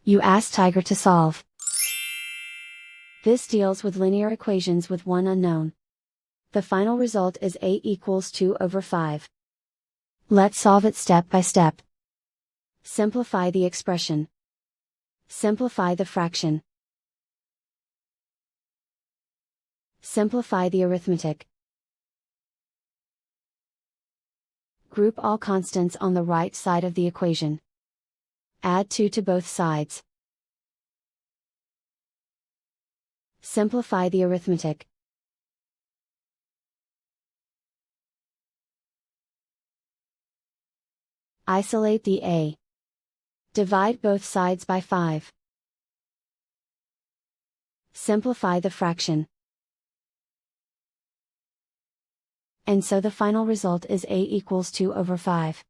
You ask Tiger to solve. This deals with linear equations with one unknown. The final result is a equals 2 over 5. Let's solve it step by step. Simplify the expression. Simplify the fraction. Simplify the arithmetic. Group all constants on the right side of the equation. Add 2 to both sides. Simplify the arithmetic. Isolate the a. Divide both sides by 5. Simplify the fraction. And so the final result is a equals 2 over 5.